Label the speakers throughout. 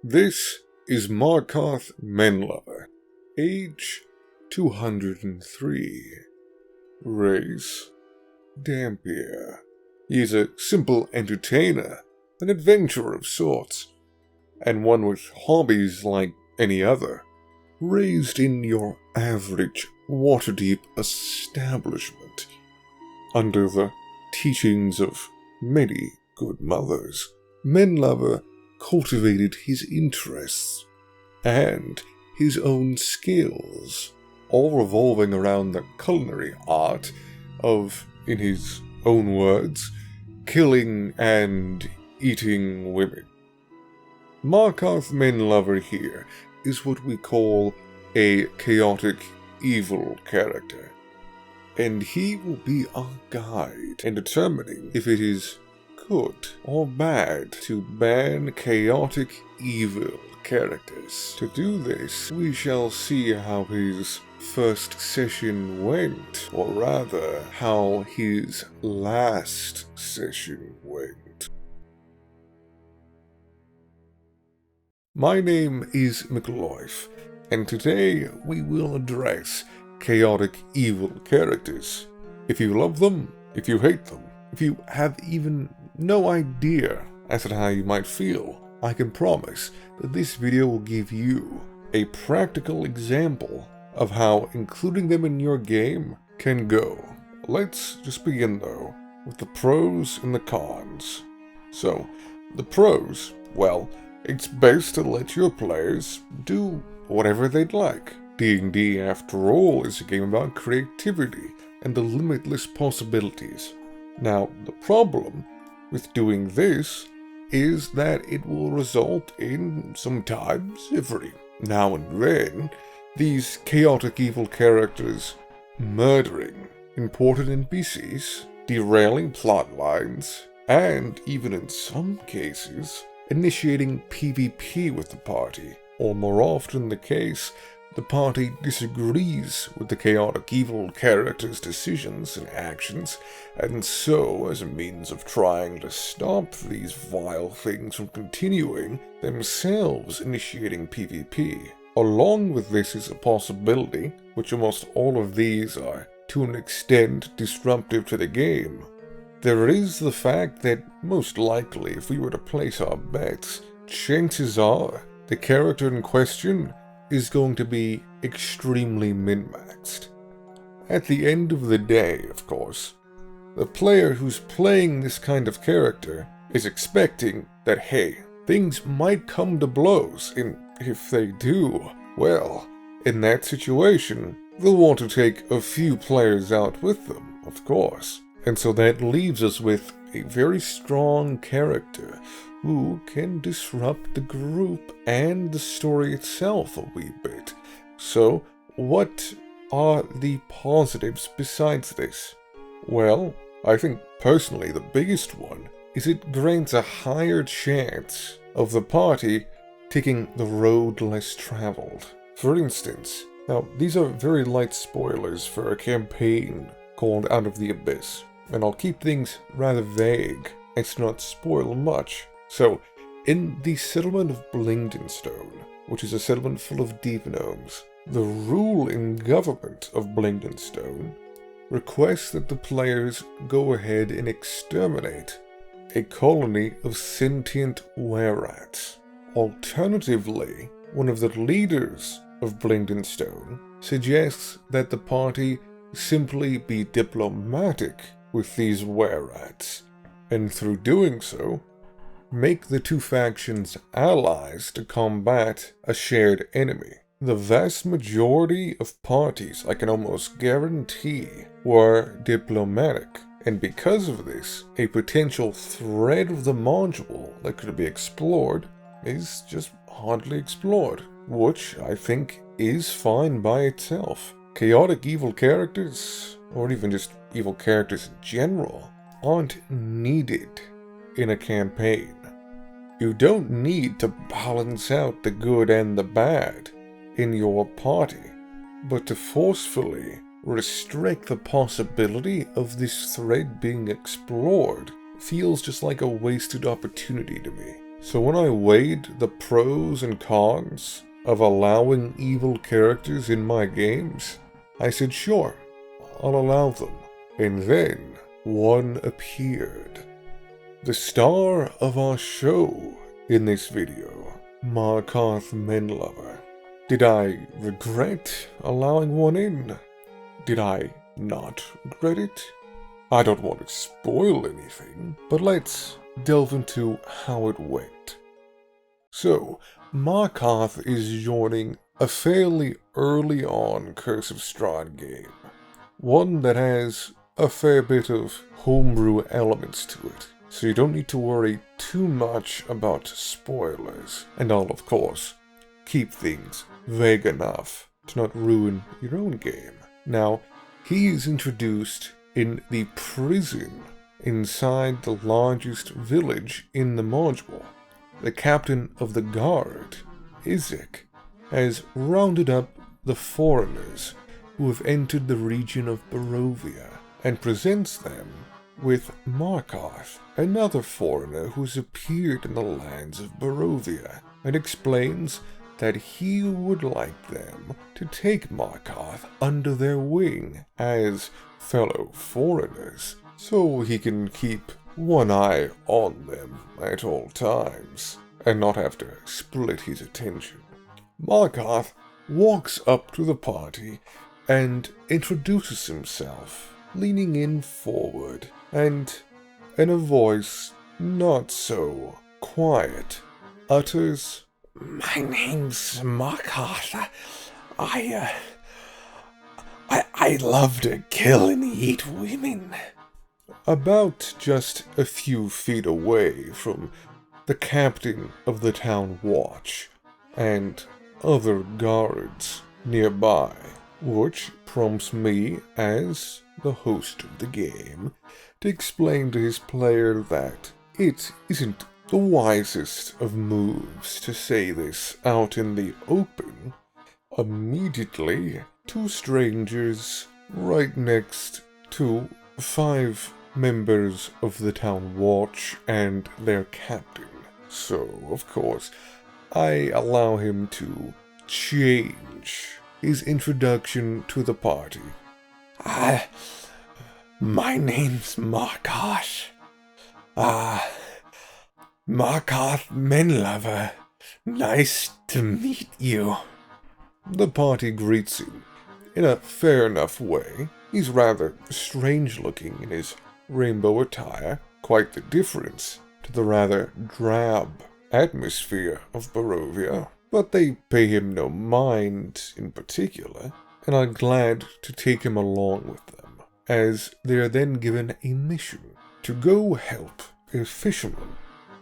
Speaker 1: This is Markarth Meinluver, age 203, race Dampier. He's a simple entertainer, an adventurer of sorts, and one with hobbies like any other. Raised in your average Waterdeep establishment, under the teachings of many good mothers, Meinluver cultivated his interests and his own skills, all revolving around the culinary art of, in his own words, killing and eating women. Markarth Meinluver here is what we call a chaotic evil character, and he will be our guide in determining if it is good or bad to ban chaotic evil characters. To do this, we shall see how his first session went, or rather, how his last session went. My name is Markarth, and today we will address chaotic evil characters. If you love them, if you hate them, if you have even no idea as to how you might feel, I can promise that this video will give you a practical example of how including them in your game can go. Let's just begin though with the pros and the cons. So, the pros, well, it's best to let your players do whatever they'd like. D&D, after all, is a game about creativity and the limitless possibilities. Now, the problem with doing this is that it will result in, sometimes, every now and then, these chaotic evil characters murdering important NPCs, derailing plot lines, and even in some cases, initiating PvP with the party, or more often the case, the party disagrees with the chaotic evil character's decisions and actions, and so, as a means of trying to stop these vile things from continuing, themselves initiating PvP. Along with this is a possibility, which almost all of these are, to an extent, disruptive to the game. There is the fact that, most likely, if we were to place our bets, chances are the character in question is going to be extremely min-maxed. At the end of the day, of course, the player who's playing this kind of character is expecting that, hey, things might come to blows, and if they do, well, in that situation, they'll want to take a few players out with them, of course. And so that leaves us with a very strong character who can disrupt the group and the story itself a wee bit. So, what are the positives besides this? Well, I think personally the biggest one is it grants a higher chance of the party taking the road less traveled. For instance, now these are very light spoilers for a campaign called Out of the Abyss, and I'll keep things rather vague and not spoil much. So, in the settlement of Blingdenstone, which is a settlement full of deep gnomes, the rule and government of Blingdenstone requests that the players go ahead and exterminate a colony of sentient were-rats. Alternatively, one of the leaders of Blingdenstone suggests that the party simply be diplomatic with these were-rats, and through doing so, make the two factions allies to combat a shared enemy. The vast majority of parties, I can almost guarantee, were diplomatic, and because of this, a potential thread of the module that could be explored is just hardly explored, which I think is fine by itself. Chaotic evil characters, or even just evil characters in general, aren't needed in a campaign. You don't need to balance out the good and the bad in your party, but to forcefully restrict the possibility of this thread being explored feels just like a wasted opportunity to me. So when I weighed the pros and cons of allowing evil characters in my games, I said sure, I'll allow them. And then one appeared. The star of our show in this video, Markarth Meinluver. Did I regret allowing one in? Did I not regret it? I don't want to spoil anything, but let's delve into how it went. So, Markarth is joining a fairly early on Curse of Strahd game. One that has a fair bit of homebrew elements to it, so you don't need to worry too much about spoilers. And I'll, of course, keep things vague enough to not ruin your own game. Now, he is introduced in the prison inside the largest village in the module. The captain of the guard, Isaac, has rounded up the foreigners who have entered the region of Barovia and presents them with Markarth, another foreigner who's appeared in the lands of Barovia, and explains that he would like them to take Markarth under their wing as fellow foreigners, so he can keep one eye on them at all times, and not have to split his attention. Markarth walks up to the party and introduces himself, leaning in forward, and, in a voice not so quiet, utters, "My name's Markarth. I love to kill and eat women." About just a few feet away from the captain of the town watch and other guards nearby, which prompts me, as the host of the game, to explain to his player that it isn't the wisest of moves to say this out in the open. Immediately, two strangers right next to 5 members of the town watch and their captain. So, of course, I allow him to change his introduction to the party. My name's Markarth. Markarth Meinluver. Nice to meet you. The party greets him in a fair enough way. He's rather strange looking in his rainbow attire, quite the difference to the rather drab atmosphere of Barovia, but they pay him no mind in particular, and are glad to take him along with them, as they are then given a mission to go help a fisherman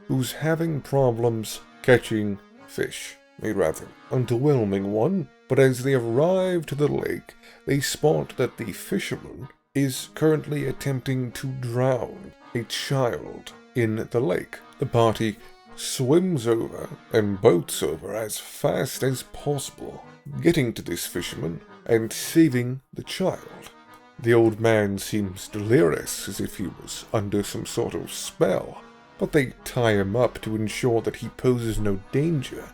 Speaker 1: who's having problems catching fish. A rather underwhelming one, but as they arrive to the lake, they spot that the fisherman is currently attempting to drown a child in the lake. The party swims over and boats over as fast as possible, getting to this fisherman and saving the child. The old man seems delirious, as if he was under some sort of spell, but they tie him up to ensure that he poses no danger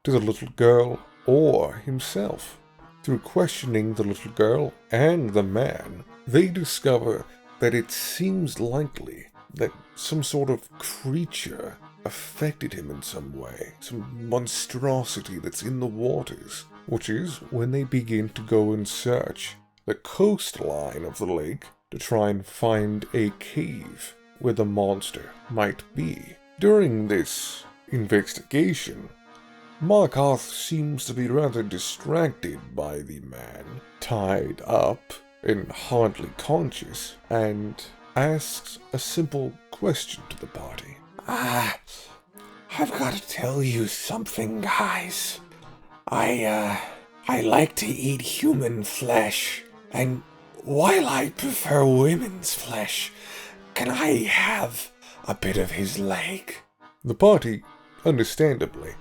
Speaker 1: to the little girl or himself. Through questioning the little girl and the man, they discover that it seems likely that some sort of creature affected him in some way, some monstrosity that's in the waters, which is when they begin to go and search the coastline of the lake to try and find a cave where the monster might be. During this investigation, Markarth seems to be rather distracted by the man, tied up and hardly conscious, and asks a simple question to the party. I've got to tell you something, guys. I like to eat human flesh, and while I prefer women's flesh, can I have a bit of his leg? The party, understandably,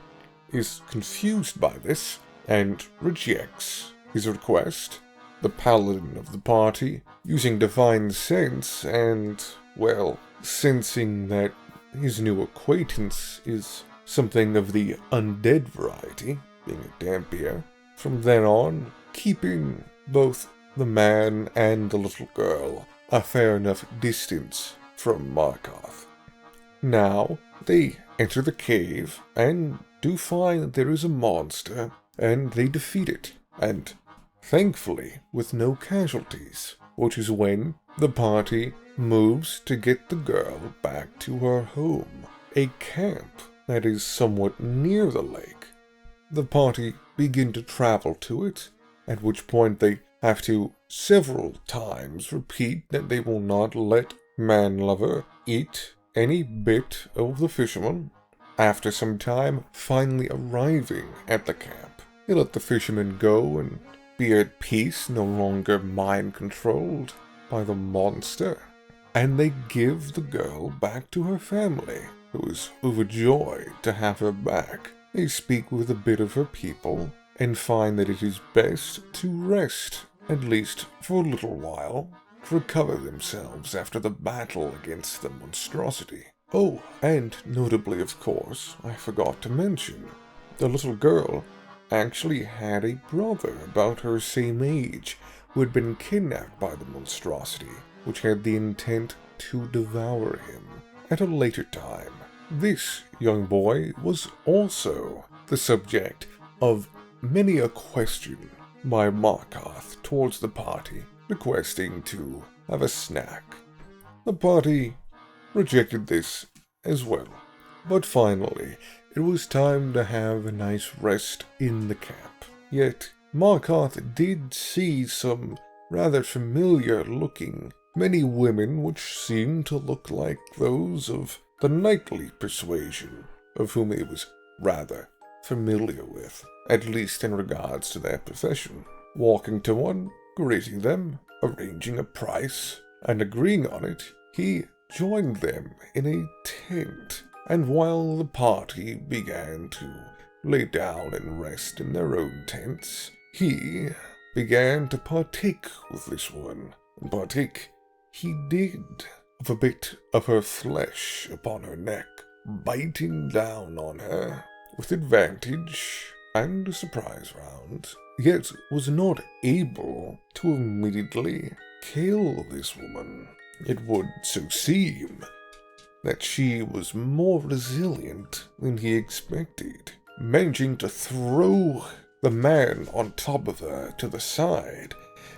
Speaker 1: is confused by this and rejects his request. The paladin of the party, using divine sense and, well, sensing that his new acquaintance is something of the undead variety, being a Dampier, from then on, keeping both the man and the little girl a fair enough distance from Markarth. Now, they enter the cave and do find that there is a monster, and they defeat it, and thankfully with no casualties, which is when the party moves to get the girl back to her home, a camp that is somewhat near the lake. The party begin to travel to it, at which point they have to several times repeat that they will not let Meinluver eat any bit of the fisherman. After some time finally arriving at the camp, they let the fisherman go and be at peace, no longer mind-controlled by the monster, and they give the girl back to her family, who is overjoyed to have her back. They speak with a bit of her people, and find that it is best to rest, at least for a little while, to recover themselves after the battle against the monstrosity. Oh, and notably, of course, I forgot to mention, the little girl actually had a brother about her same age who had been kidnapped by the monstrosity, which had the intent to devour him at a later time. This young boy was also the subject of many a question by Markarth towards the party, requesting to have a snack. The party rejected this as well, but finally it was time to have a nice rest in the camp. Yet Markarth did see some rather familiar-looking many women which seemed to look like those of the knightly persuasion, of whom he was rather familiar with, at least in regards to their profession. Walking to one, greeting them, arranging a price, and agreeing on it, he joined them in a tent, and while the party began to lay down and rest in their own tents, he began to partake with this one, and partake he did of a bit of her flesh upon her neck, biting down on her with advantage and a surprise round, yet was not able to immediately kill this woman. It would so seem that she was more resilient than he expected, managing to throw the man on top of her to the side.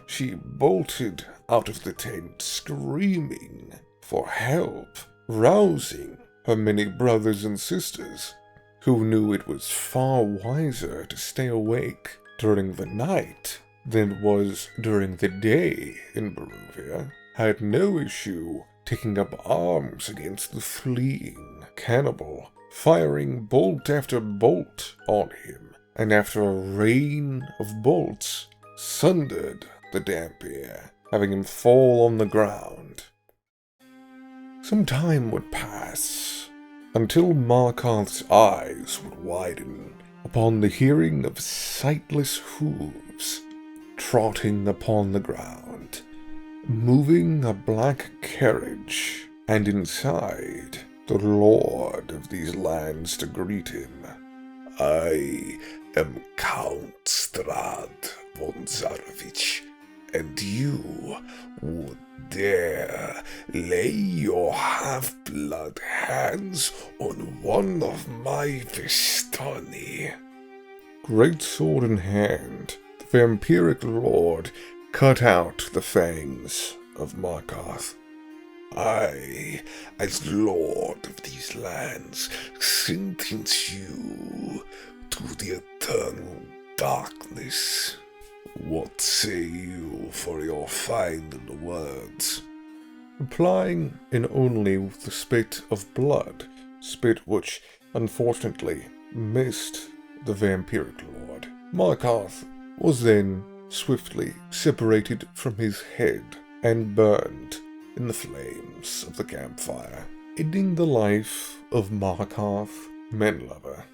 Speaker 1: She bolted out of the tent screaming for help, rousing her many brothers and sisters, who knew it was far wiser to stay awake during the night than it was during the day in Barovia, had no issue taking up arms against the fleeing cannibal, firing bolt after bolt on him, and after a rain of bolts, sundered the Dampier, having him fall on the ground. Some time would pass, until Markarth's eyes would widen upon the hearing of sightless hooves trotting upon the ground, moving a black carriage, and inside the lord of these lands to greet him. "I am Count Strad von Zarovich, and you would dare lay your half-blood hands on one of my Vistani." Great sword in hand, the vampiric lord cut out the fangs of Markarth. "I, as lord of these lands, sentence you to the eternal darkness. What say you for your final words?" Replying in only with the spit of blood, spit which unfortunately missed the vampiric lord, Markarth was then swiftly separated from his head and burned in the flames of the campfire, ending the life of Markarth Meinluver,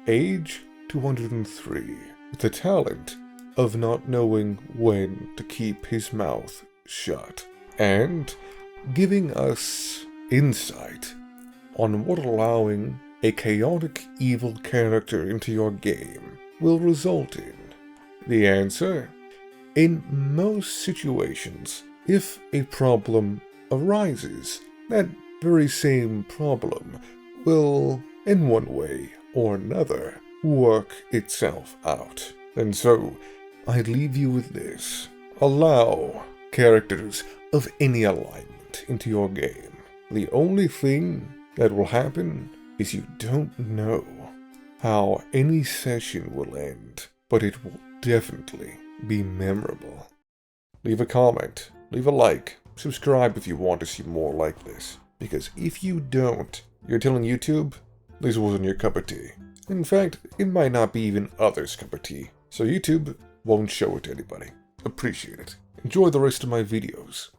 Speaker 1: age 203, with the talent of not knowing when to keep his mouth shut, and giving us insight on what allowing a chaotic evil character into your game will result in. The answer? In most situations, if a problem arises, that very same problem will, in one way or another, work itself out. And so, I'd leave you with this. Allow characters of any alignment into your game. The only thing that will happen is you don't know how any session will end, but it will definitely be memorable. Leave a comment, leave a like, subscribe if you want to see more like this, because if you don't, you're telling YouTube this wasn't your cup of tea. In fact, it might not be even others' cup of tea, so YouTube won't show it to anybody. Appreciate it. Enjoy the rest of my videos.